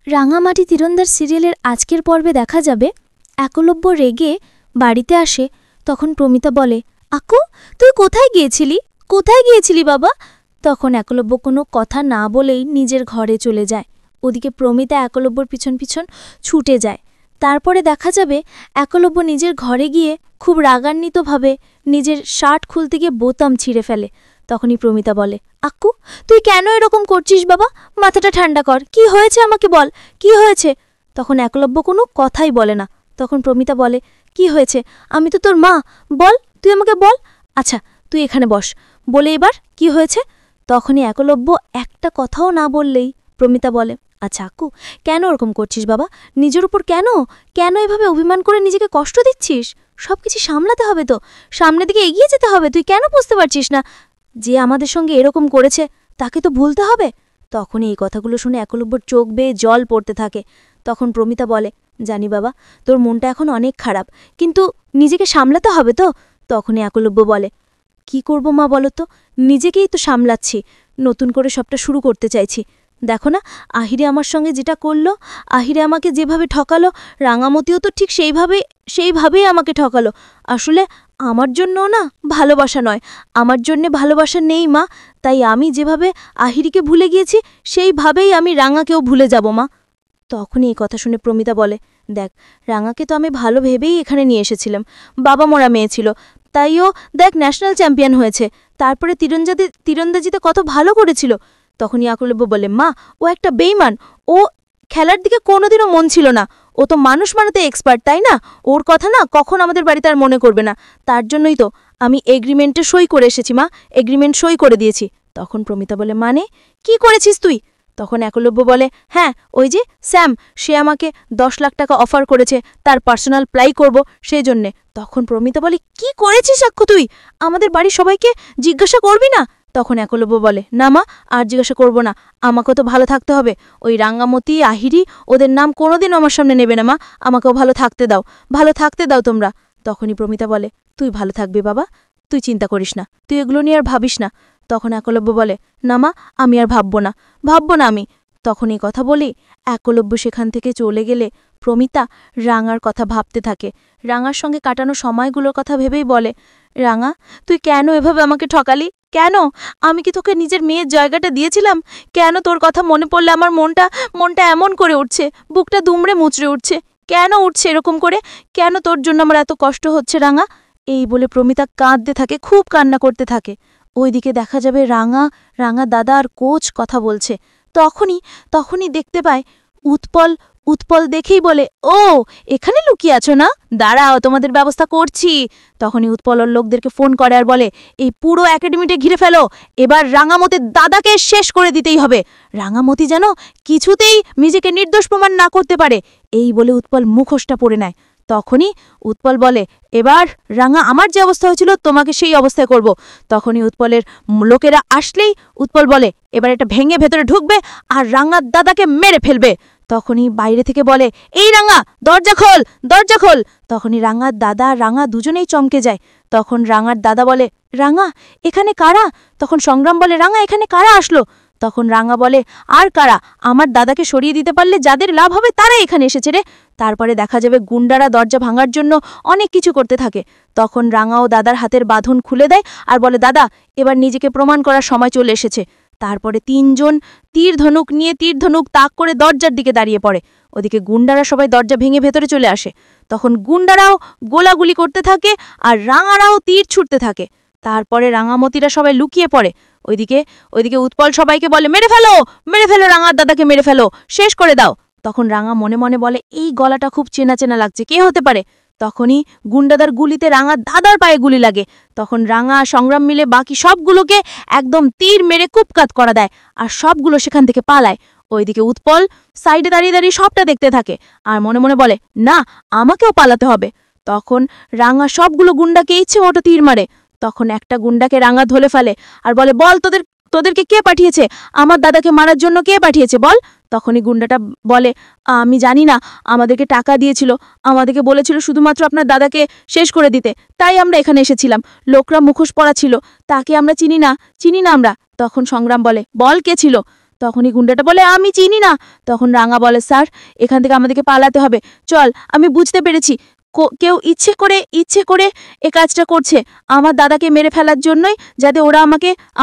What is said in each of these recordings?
রাঙামাটি তীরন্দাজ সিরিয়ালের আজকের পর্বে দেখা যাবে একলব্য রেগে বাড়িতে আসে। তখন প্রমিতা বলে, আকু তুই কোথায় গিয়েছিলি বাবা? তখন একলব্য কোনো কথা না বলেই নিজের ঘরে চলে যায়। ওদিকে প্রমিতা একলব্যর পিছন পিছন ছুটে যায়। তারপরে দেখা যাবে একলব্য নিজের ঘরে গিয়ে খুব রাগান্বিতভাবে নিজের শার্ট খুলতে গিয়ে বোতাম ছিঁড়ে ফেলে। তখনই প্রমিতা বলে, আক্কু তুই কেন এরকম করছিস বাবা? মাথাটা ঠান্ডা কর, কি হয়েছে আমাকে বল, কি হয়েছে? তখন একলব্য কোনো কথাই বলে না। তখন প্রমিতা বলে, কি হয়েছে? আমি তো তোর মা, বল, তুই আমাকে বল। আচ্ছা তুই এখানে বস, বলে এবার কি হয়েছে? তখনই একলব্য একটা কথাও না বললেই প্রমিতা বলে, আচ্ছা আক্কু কেন ওরকম করছিস বাবা? নিজের উপর কেন এভাবে অভিমান করে নিজেকে কষ্ট দিচ্ছিস? সব কিছু সামলাতে হবে তো, সামনের দিকে এগিয়ে যেতে হবে। তুই কেন বুঝতে পারছিস না যে আমাদের সঙ্গে এরকম করেছে তাকে তো ভুলতে হবে? তখনই এই কথাগুলো শুনে একলব্যর চোখ বেয়ে জল পড়তে থাকে। তখন প্রমিতা বলে, জানি বাবা তোর মনটা এখন অনেক খারাপ, কিন্তু নিজেকে সামলাতে হবে তো। তখনই একলব্য বলে, কি করব মা বলো তো, নিজেকেই তো সামলাচ্ছি, নতুন করে সবটা শুরু করতে চাইছি। দেখো না আহিরে আমার সঙ্গে যেটা করলো, আহিরে আমাকে যেভাবে ঠকালো, রাঙামতিও তো ঠিক সেইভাবেই আমাকে ঠকালো। আসলে আমার জন্যও না ভালোবাসা নয়, আমার জন্যে ভালোবাসা নেই মা। তাই আমি যেভাবে আহিরিকে ভুলে গিয়েছি সেইভাবেই আমি রাঙাকেও ভুলে যাব মা। তখনই এই কথা শুনে প্রমিতা বলে, দেখ রাঙাকে তো আমি ভালো ভেবেই এখানে নিয়ে এসেছিলাম, বাবা মরা মেয়ে ছিল, তাইও দেখ ন্যাশনাল চ্যাম্পিয়ন হয়েছে, তারপরে তীরন্দাজিতে কত ভালো করেছিল। তখনই একলব্য বলে, মা ও একটা বেইমান, ও খেলার দিকে কোনোদিনও মন ছিল না, ও তো মানুষ মানাতে এক্সপার্ট, তাই না? ওর কথা না কখন আমাদের বাড়িতে আর মনে করবে না, তার জন্যই তো আমি এগ্রিমেন্টে সই করে এসেছি মা, এগ্রিমেন্ট সই করে দিয়েছি। তখন প্রমিতা বলে, মানে কি করেছিস তুই? তখন একলব্য বলে, হ্যাঁ ওই যে স্যাম, সে আমাকে 10 লাখ টাকা অফার করেছে তার পার্সোনাল প্লাই করব সেই জন্যে। তখন প্রমিতা বলে, কি করেছিস আক্কু তুই? আমাদের বাড়ির সবাইকে জিজ্ঞাসা করবি না? তখন একলব্য বলে, না মা আর জিজ্ঞাসা করব না, আমাকেও তো ভালো থাকতে হবে। ওই রাঙ্গামতি আহিরি ওদের নাম কোনোদিনও আমার সামনে নেবে না মা, আমাকেও ভালো থাকতে দাও তোমরা। তখনই প্রমিতা বলে, তুই ভালো থাকবি বাবা, তুই চিন্তা করিস না, তুই এগুলো নিয়ে আর ভাবিস না। তখন একলব্য বলে, না মা আমি আর ভাববো না আমি। তখন এই কথা বলি একলব্য সেখান থেকে চলে গেলে প্রমিতা রাঙার কথা ভাবতে থাকে। রাঙার সঙ্গে কাটানো সময়গুলোর কথা ভেবেই বলে, রাঙা তুই কেন এভাবে আমাকে ঠকালি? কেন? আমি কি তোকে নিজের মেয়ের জায়গাটা দিয়েছিলাম? কেন তোর কথা মনে পড়লে আমার মনটা এমন করে উঠছে, বুকটা দুমড়ে মুচড়ে উঠছে? কেন উঠছে এরকম করে? কেন তোর জন্য আমার এত কষ্ট হচ্ছে রাঙা? এই বলে প্রমিতা কাঁদতে থাকে, খুব কান্না করতে থাকে। ওইদিকে দেখা যাবে রাঙা দাদা আর কোচ কথা বলছে। তখনই দেখতে পায় উৎপল দেখেই বলে, ও এখানে লুকিয়ে আছো না, দাঁড়াও তোমাদের ব্যবস্থা করছি। তখনই উৎপল ওর লোকদেরকে ফোন করে আর বলে, এই পুরো একাডেমিটা ঘিরে ফেলো, এবার রাঙামতির দাদাকে শেষ করে দিতেই হবে। রাঙামতি যেন কিছুতেই নিজেকে নির্দোষ প্রমাণ না করতে পারে। এই বলে উৎপল মুখোশটা পরে নেয়। তখনই উৎপল বলে, এবার রাঙা আমার যে অবস্থা হয়েছিল তোমাকে সেই অবস্থায় করব। তখনই উৎপলের লোকেরা আসলেই উৎপল বলে, এবার এটা ভেঙে ভেতরে ঢুকবে আর রাঙার দাদাকে মেরে ফেলবে। তখনই বাইরে থেকে বলে, এই রাঙা দরজা খোল। তখনই রাঙার দাদা রাঙা দুজনেই চমকে যায়। তখন রাঙার দাদা বলে, রাঙা এখানে কারা? তখন সংগ্রাম বলে, রাঙা এখানে কারা আসলো? তখন রাঙা বলে, আর কারা, আমার দাদাকে সরিয়ে দিতে পারলে যাদের লাভ হবে তারা এখানে এসেছে রে। তারপরে দেখা যাবে গুন্ডারা দরজা ভাঙার জন্য অনেক কিছু করতে থাকে। তখন রাঙা ও দাদার হাতের বাঁধন খুলে দেয় আর বলে, দাদা এবার নিজেকে প্রমাণ করার সময় চলে এসেছে। তারপরে 3 জন তীর ধনুক তাক করে দরজার দিকে দাঁড়িয়ে পড়ে। ওদিকে গুন্ডারা সবাই দরজা ভেঙে ভেতরে চলে আসে। তখন গুন্ডারাও গোলাগুলি করতে থাকে আর রাঙারাও তীর ছুটতে থাকে। তারপরে রাঙামতিরা সবাই লুকিয়ে পড়ে। ওইদিকে উৎপল সবাইকে বলে, মেরে ফেলো রাঙার দাদাকে, মেরে ফেলো, শেষ করে দাও। তখন রাঙা মনে মনে বলে, এই গলাটা খুব চেনা চেনা লাগছে, কে হতে পারে? তখনই গুন্ডাদার গুলিতে রাঙার দাদার পায়ে গুলি লাগে। তখন রাঙা সংগ্রাম মিলে বাকি সবগুলোকে একদম তীর মেরে কুপকাত করা দেয় আর সবগুলো সেখান থেকে পালায়। ওইদিকে উৎপল সাইডে দাঁড়িয়ে সবটা দেখতে থাকে আর মনে মনে বলে, না আমাকেও পালাতে হবে। তখন রাঙা সবগুলো গুন্ডাকে ইচ্ছে মতো তীর মারে। তখন একটা গুন্ডাকে রাঙা ধরে ফেলে আর বলে, বল তোদেরকে কে পাঠিয়েছে? আমার দাদাকে মারার জন্য কে পাঠিয়েছে বল? তখনই গুন্ডাটা বলে, আমি জানি না, আমাদেরকে টাকা দিয়েছিল, আমাদেরকে বলেছিল শুধুমাত্র আপনার দাদাকে শেষ করে দিতে, তাই আমরা এখানে এসেছিলাম। লোকরা মুখোশ পরা ছিল, তাকে আমরা চিনি না আমরা। তখন সংগ্রাম বলে, বল কে ছিল? তখনই গুন্ডাটা বলে আমি চিনি না। তখন রাঙা বলে স্যার এখান থেকে আমাদেরকে পালাতে হবে, চল। আমি বুঝতে পেরেছি কেউ ইচ্ছে করে এ কাজটা করছে আমার দাদাকে মেরে ফেলার জন্যই, যাতে ওরা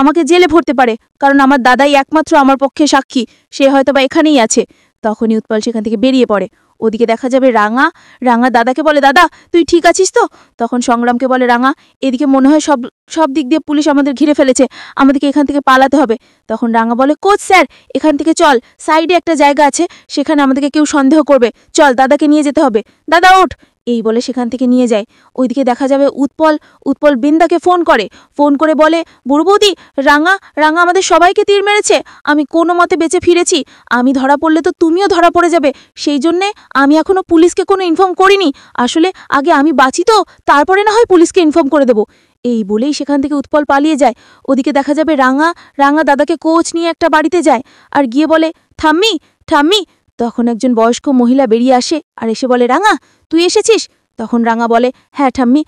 আমাকে জেলে ভরতে পারে, কারণ আমার দাদাই একমাত্র আমার পক্ষে সাক্ষী, সে হয়তো বা এখানেই আছে। তখনই উৎপল সেখান থেকে বেরিয়ে পড়ে। ওদিকে দেখা যাবে রাঙা দাদাকে বলে দাদা তুই ঠিক আছিস তো? তখন সংগ্রামকে বলে রাঙা এদিকে মনে হয় সব দিক দিয়ে পুলিশ আমাদের ঘিরে ফেলেছে, আমাদেরকে এখান থেকে পালাতে হবে। তখন রাঙা বলে কোচ স্যার এখান থেকে চল, সাইডে একটা জায়গা আছে, সেখানে আমাদেরকে কেউ সন্দেহ করবে, চল দাদাকে নিয়ে যেতে হবে। দাদা ওঠ, এই বলে সেখান থেকে নিয়ে যায়। ওইদিকে দেখা যাবে উৎপল বৃন্দাকে ফোন করে বলে বুড়ো বৌদি রাঙা আমাদের সবাইকে তীর মেরেছে, আমি কোনো মতে বেঁচে ফিরেছি, আমি ধরা পড়লে তো তুমিও ধরা পড়ে যাবে, সেই জন্যে আমি এখনো পুলিশকে কোনো ইনফর্ম করিনি, আসলে আগে আমি বাঁচি তো তারপরে না হয় পুলিশকে ইনফর্ম করে দেবো। এই বলেই সেখান থেকে উৎপল পালিয়ে যায়। ওদিকে দেখা যাবে রাঙা দাদাকে কোচ নিয়ে একটা বাড়িতে যায় আর গিয়ে বলে ঠাম্মি। তখন একজন বয়স্ক মহিলা বেরিয়ে আসে আর এসে বলে রাঙা তুই এসেছিস? তখন রাঙা বলে হ্যাঁ ঠাম্মি,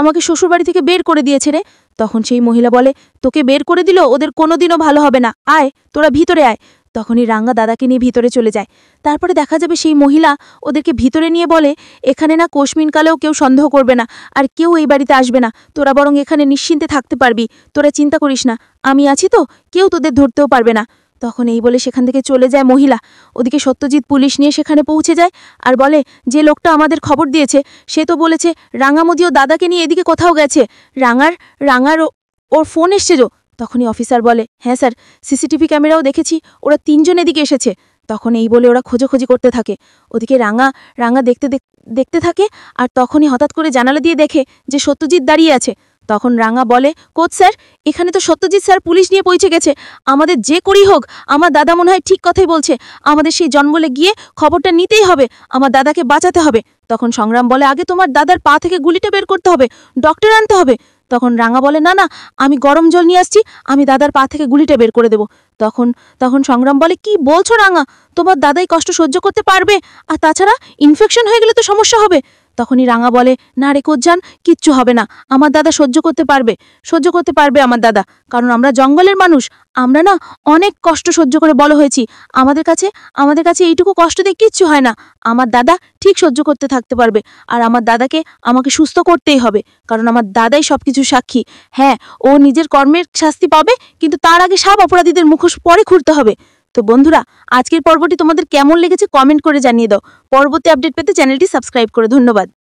আমাকে শ্বশুরবাড়ি থেকে বের করে দিয়েছে রে। তখন সেই মহিলা বলে তোকে বের করে দিল, ওদের কোনোদিনও ভালো হবে না, আয় তোরা ভিতরে আয়। তখনই রাঙা দাদাকে নিয়ে ভিতরে চলে যায়। তারপরে দেখা যাবে সেই মহিলা ওদেরকে ভিতরে নিয়ে বলে এখানে না কোশমিনকালেও কেউ সন্দেহ করবে না, আর কেউ এই বাড়িতে আসবে না, তোরা বরং এখানে নিশ্চিন্তে থাকতে পারবি, তোরা চিন্তা করিস না, আমি আছি তো, কেউ তোদের ধরতেও পারবে না। তখন এই বলে সেখান থেকে চলে যায় মহিলা। ওদিকে সত্যজিৎ পুলিশ নিয়ে সেখানে পৌঁছে যায় আর বলে যে লোকটা আমাদের খবর দিয়েছে সে তো বলেছে রাঙামদিও দাদাকে নিয়ে এদিকে কোথাও গেছে, রাঙার ওর ফোন এসছে। তখনই অফিসার বলে হ্যাঁ স্যার, সিসিটিভি ক্যামেরাও দেখেছি, ওরা 3 জন এদিকে এসেছে। তখন এই বলে ওরা খোঁজাখুঁজি করতে থাকে। ওদিকে রাঙা দেখতে থাকে আর তখনই হঠাৎ করে জানালা দিয়ে দেখে যে সত্যজিৎ দাঁড়িয়ে আছে। তখন রাঙা বলে কোচ স্যার এখানে তো সত্যজিৎ স্যার পুলিশ নিয়ে পৌঁছে গেছে, আমাদের যে করেই হোক আমার দাদা মনে হয় ঠিক কথাই বলছে, আমাদের সেই জঙ্গলে গিয়ে খবরটা নিতেই হবে, আমার দাদাকে বাঁচাতে হবে। তখন সংগ্রাম বলে আগে তোমার দাদার পা থেকে গুলিটা বের করতে হবে, ডক্টর আনতে হবে। তখন রাঙা বলে না আমি গরম জল নিয়ে আসছি, আমি দাদার পা থেকে গুলিটা বের করে দেব। তখন সংগ্রাম বলে কি বলছো রাঙা, তোমার দাদাই কষ্ট সহ্য করতে পারবে, আর তাছাড়া ইনফেকশন হয়ে গেলে তো সমস্যা হবে। তখনই রাঙা বলে না রে কোজ্জান, কিচ্ছু হবে না, আমার দাদা সহ্য করতে পারবে আমার দাদা, কারণ আমরা জঙ্গলের মানুষ, আমরা না অনেক কষ্ট সহ্য করে বড় হয়েছি, আমাদের কাছে এইটুকু কষ্ট দিয়ে কিচ্ছু হয় না, আমার দাদা ঠিক সহ্য করতে থাকতে পারবে, আর আমার দাদাকে আমাকে সুস্থ করতেই হবে, কারণ আমার দাদাই সবকিছু সাক্ষী। হ্যাঁ ও নিজের কর্মের শাস্তি পাবে, কিন্তু তার আগে সব অপরাধীদের মুখোশ পরে খুঁড়তে হবে। তো বন্ধুরা আজকের পর্বটি তোমাদের কেমন লেগেছে কমেন্ট করে জানিয়ে দাও। পরবর্তী আপডেট পেতে চ্যানেলটি সাবস্ক্রাইব করে ধন্যবাদ।